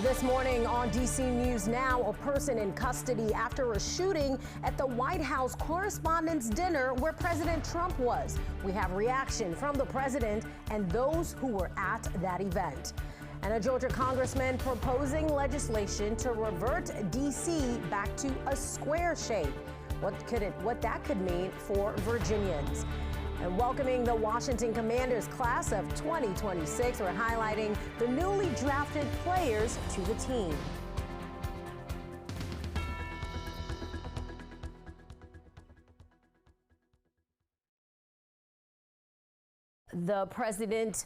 This morning on DC News Now, a person in custody after a shooting at the White House Correspondents' Dinner where President Trump was. We have reaction from the president and those who were at that event. And a Georgia congressman proposing legislation to revert DC back to a square shape. What that could mean for Virginians. And welcoming the Washington Commanders class of 2026, we're highlighting the newly drafted players to the team. The president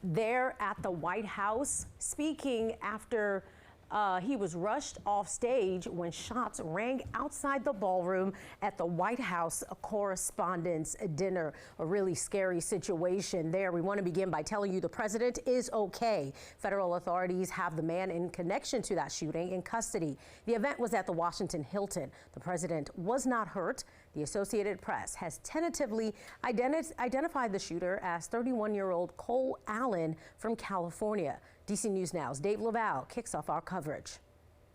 there at the White House speaking after he was rushed off stage when shots rang outside the ballroom at the White House Correspondents' Dinner. A really scary situation there. We want to begin by telling you the president is okay. Federal authorities have the man in connection to that shooting in custody. The event was at the Washington Hilton. The president was not hurt. The Associated Press has tentatively identified the shooter as 31-year-old Cole Allen from California. DC News Now's Dave Laval kicks off our coverage.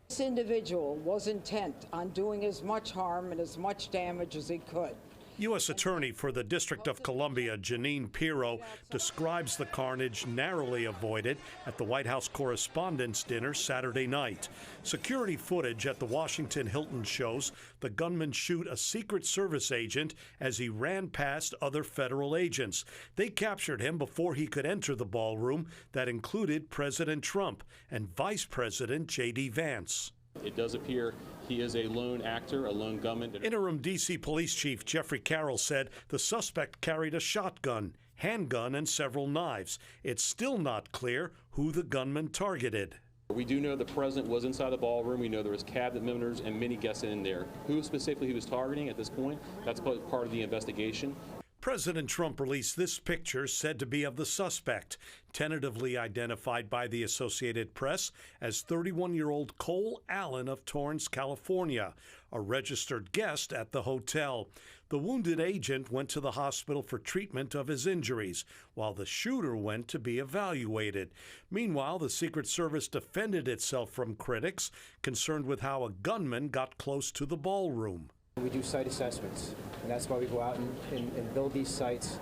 This individual was intent on doing as much harm and as much damage as he could. U.S. Attorney for the District of Columbia, Jeanine Pirro, describes the carnage narrowly avoided at the White House Correspondents' Dinner Saturday night. Security footage at the Washington Hilton shows the gunman shoot a Secret Service agent as he ran past other federal agents. They captured him before he could enter the ballroom that included President Trump and Vice President J.D. Vance. It does appear he is a lone actor, a lone gunman. Interim D.C. Police Chief Jeffrey Carroll said the suspect carried a shotgun, handgun, and several knives. It's still not clear who the gunman targeted. We do know the president was inside the ballroom. We know there was cabinet members and many guests in there. Who specifically he was targeting at this point, that's part of the investigation. President Trump released this picture said to be of the suspect, tentatively identified by the Associated Press as 31-year-old Cole Allen of Torrance, California, a registered guest at the hotel. The wounded agent went to the hospital for treatment of his injuries, while the shooter went to be evaluated. Meanwhile, the Secret Service defended itself from critics concerned with how a gunman got close to the ballroom. We do site assessments, and that's why we go out and build these sites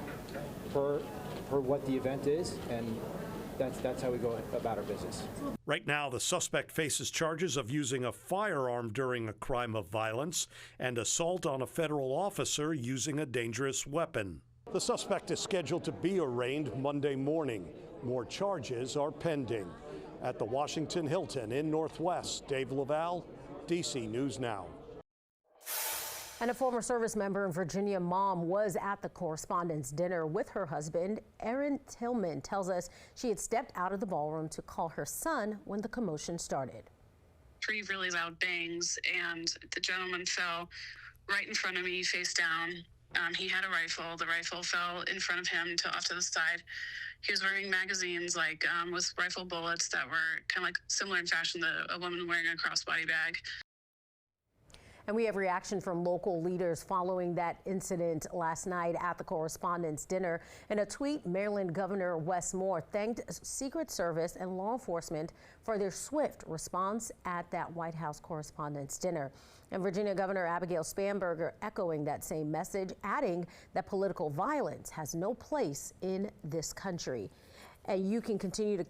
per what the event is, and that's how we go about our business. Right now, the suspect faces charges of using a firearm during a crime of violence and assault on a federal officer using a dangerous weapon. The suspect is scheduled to be arraigned Monday morning. More charges are pending. At the Washington Hilton in Northwest, Dave Laval, DC News Now. And a former service member and Virginia mom was at the Correspondents' Dinner with her husband. Erin Tillman tells us she had stepped out of the ballroom to call her son when the commotion started. 3 really loud bangs, and the gentleman fell right in front of me, face down. He had a rifle. The rifle fell in front of him off to the side. He was wearing magazines with rifle bullets that were kind of like similar in fashion to a woman wearing a crossbody bag. And we have reaction from local leaders following that incident last night at the Correspondents' Dinner. In a tweet, Maryland Governor Wes Moore thanked Secret Service and law enforcement for their swift response at that White House Correspondents' Dinner. And Virginia Governor Abigail Spanberger echoing that same message, adding that political violence has no place in this country. And you can continue to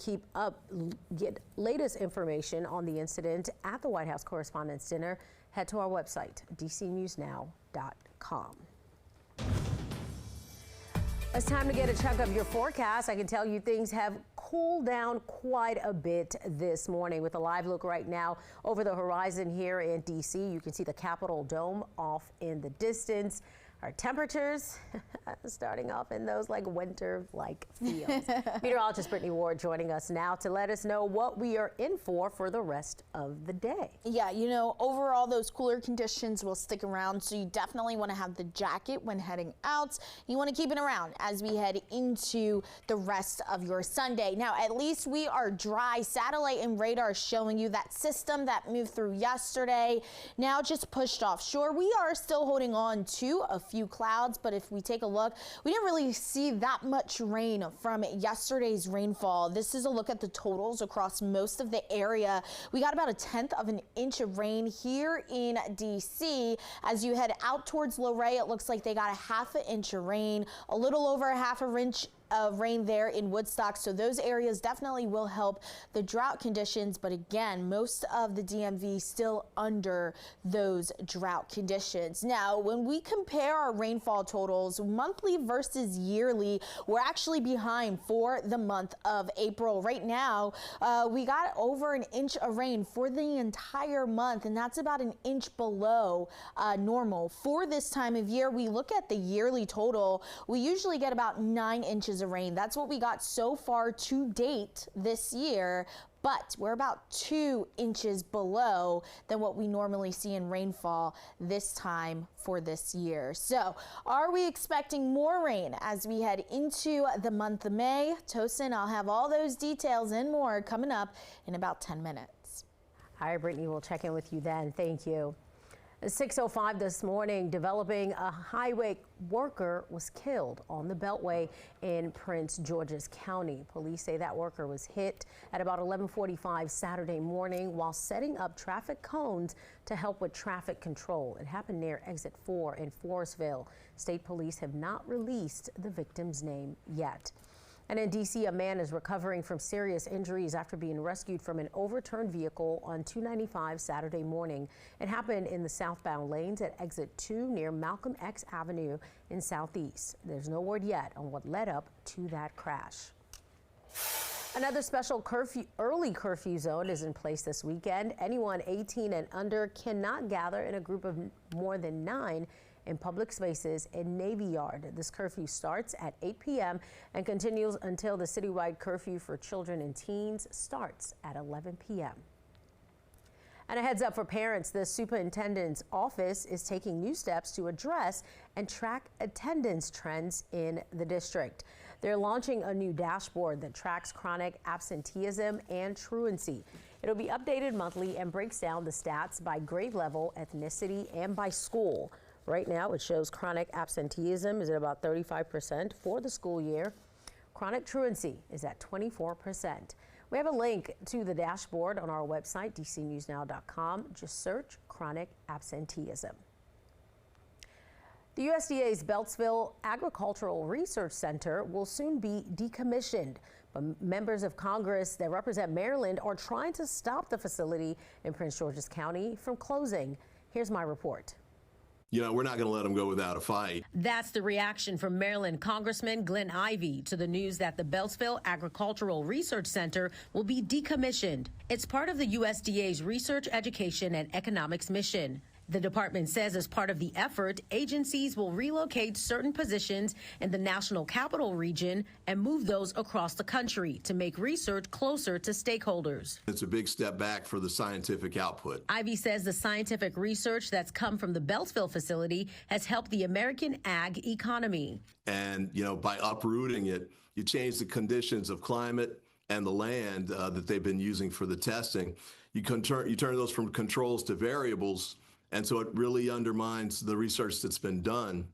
get latest information on the incident at the White House Correspondents' Dinner. Head to our website, dcnewsnow.com. It's time to get a check of your forecast. I can tell you things have cooled down quite a bit this morning with a live look right now over the horizon here in DC. You can see the Capitol Dome off in the distance. Our temperatures starting off in those winter-like feels. Meteorologist Brittany Ward joining us now to let us know what we are in for the rest of the day. Yeah, overall those cooler conditions will stick around, so you definitely want to have the jacket when heading out. You want to keep it around as we head into the rest of your Sunday. Now, at least we are dry. Satellite and radar showing you that system that moved through yesterday now just pushed offshore. We are still holding on to a few clouds, but if we take a look, we didn't really see that much rain from yesterday's rainfall. This is a look at the totals across most of the area. We got about 1/10 of an inch of rain here in DC. As you head out towards Luray, it looks like they got 1/2 inch of rain, a little over 1/2 inch of rain there in Woodstock. So those areas definitely will help the drought conditions. But again, most of the DMV still under those drought conditions. Now, when we compare our rainfall totals monthly versus yearly, we're actually behind for the month of April. Right now, we got over 1 inch of rain for the entire month, and that's about 1 inch below normal. For this time of year, we look at the yearly total, we usually get about 9 inches of rain. That's what we got so far to date this year, but we're about 2 inches below than what we normally see in rainfall this time for this year. So are we expecting more rain as we head into the month of May? Tosin, I'll have all those details and more coming up in about 10 minutes. All right, Brittany, we'll check in with you then. Thank you. 6:05 this morning, developing a highway worker was killed on the Beltway in Prince George's County. Police say that worker was hit at about 11:45 Saturday morning while setting up traffic cones to help with traffic control. It happened near Exit 4 in Forestville. State police have not released the victim's name yet. And in D.C., a man is recovering from serious injuries after being rescued from an overturned vehicle on 295 Saturday morning. It happened in the southbound lanes at Exit 2 near Malcolm X Avenue in Southeast. There's no word yet on what led up to that crash. Another special early curfew zone is in place this weekend. Anyone 18 and under cannot gather in a group of more than 9 in public spaces in Navy Yard. This curfew starts at 8 p.m. and continues until the citywide curfew for children and teens starts at 11 p.m. And a heads up for parents, the superintendent's office is taking new steps to address and track attendance trends in the district. They're launching a new dashboard that tracks chronic absenteeism and truancy. It'll be updated monthly and breaks down the stats by grade level, ethnicity, and by school. Right now, it shows chronic absenteeism is at about 35% for the school year. Chronic truancy is at 24%. We have a link to the dashboard on our website, dcnewsnow.com. Just search chronic absenteeism. The USDA's Beltsville Agricultural Research Center will soon be decommissioned, but members of Congress that represent Maryland are trying to stop the facility in Prince George's County from closing. Here's my report. You know, we're not going to let them go without a fight. That's the reaction from Maryland Congressman Glenn Ivey to the news that the Beltsville Agricultural Research Center will be decommissioned. It's part of the USDA's Research, Education, and Economics mission. The department says as part of the effort, agencies will relocate certain positions in the National Capital Region and move those across the country to make research closer to stakeholders. It's a big step back for the scientific output. Ivey says the scientific research that's come from the Beltsville facility has helped the American ag economy. And, you know, by uprooting it, you change the conditions of climate and the land that they've been using for the testing. You turn those from controls to variables. And so it really undermines the research that's been done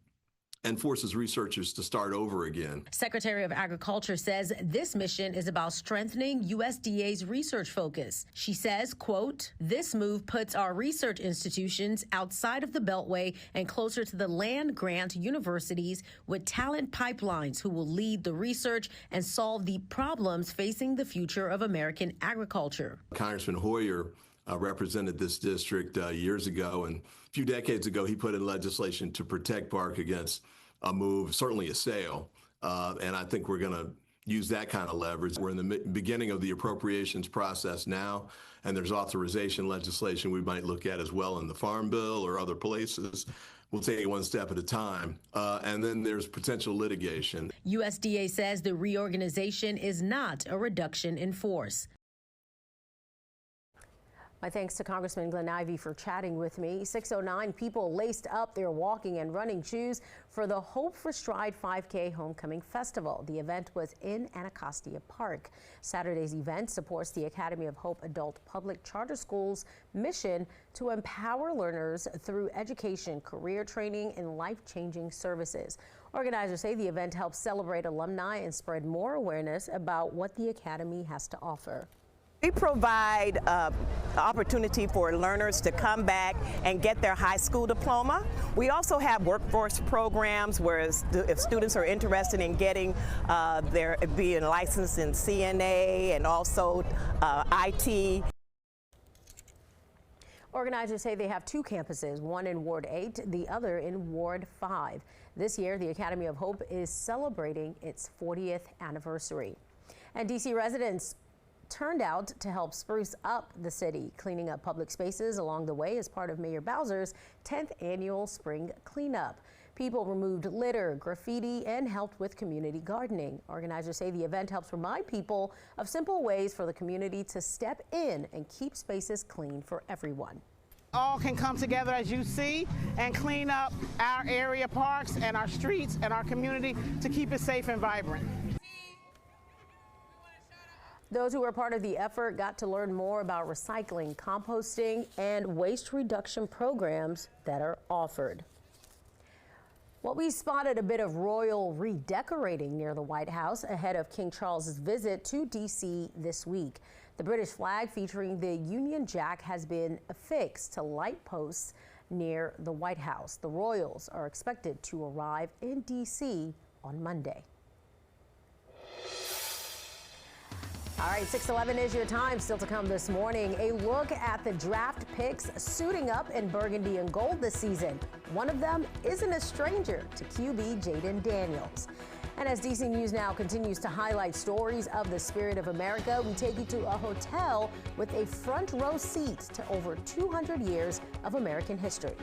and forces researchers to start over again. Secretary of Agriculture says this mission is about strengthening USDA's research focus. She says, quote, "This move puts our research institutions outside of the Beltway and closer to the land-grant universities with talent pipelines who will lead the research and solve the problems facing the future of American agriculture." Congressman Hoyer represented this district years ago, and a few decades ago, he put in legislation to protect Park against a move, certainly a sale. And I think we're going to use that kind of leverage. We're in the beginning of the appropriations process now, and there's authorization legislation we might look at as well in the Farm Bill or other places. We'll take it one step at a time. And then there's potential litigation. USDA says the reorganization is not a reduction in force. My thanks to Congressman Glenn Ivey for chatting with me. 6:09, people laced up their walking and running shoes for the Hope for Stride 5K Homecoming Festival. The event was in Anacostia Park. Saturday's event supports the Academy of Hope Adult Public Charter School's mission to empower learners through education, career training, and life-changing services. Organizers say the event helps celebrate alumni and spread more awareness about what the Academy has to offer. We provide opportunity for learners to come back and get their high school diploma. We also have workforce programs where if students are interested in getting being licensed in CNA and also IT. Organizers say they have two campuses, one in Ward 8, the other in Ward 5. This year, the Academy of Hope is celebrating its 40th anniversary. And DC residents turned out to help spruce up the city, cleaning up public spaces along the way as part of Mayor Bowser's 10th annual spring cleanup. People removed litter, graffiti, and helped with community gardening. Organizers say the event helps remind people of simple ways for the community to step in and keep spaces clean for everyone. All can come together, as you see, and clean up our area parks and our streets and our community to keep it safe and vibrant. Those who were part of the effort got to learn more about recycling, composting, and waste reduction programs that are offered. Well, we spotted a bit of royal redecorating near the White House ahead of King Charles's visit to D.C. this week. The British flag featuring the Union Jack has been affixed to light posts near the White House. The royals are expected to arrive in D.C. on Monday. All right, 6:11 is your time. Still to come this morning, a look at the draft picks suiting up in burgundy and gold this season. One of them isn't a stranger to QB Jayden Daniels. And as DC News Now continues to highlight stories of the spirit of America, we take you to a hotel with a front row seat to over 200 years of American history.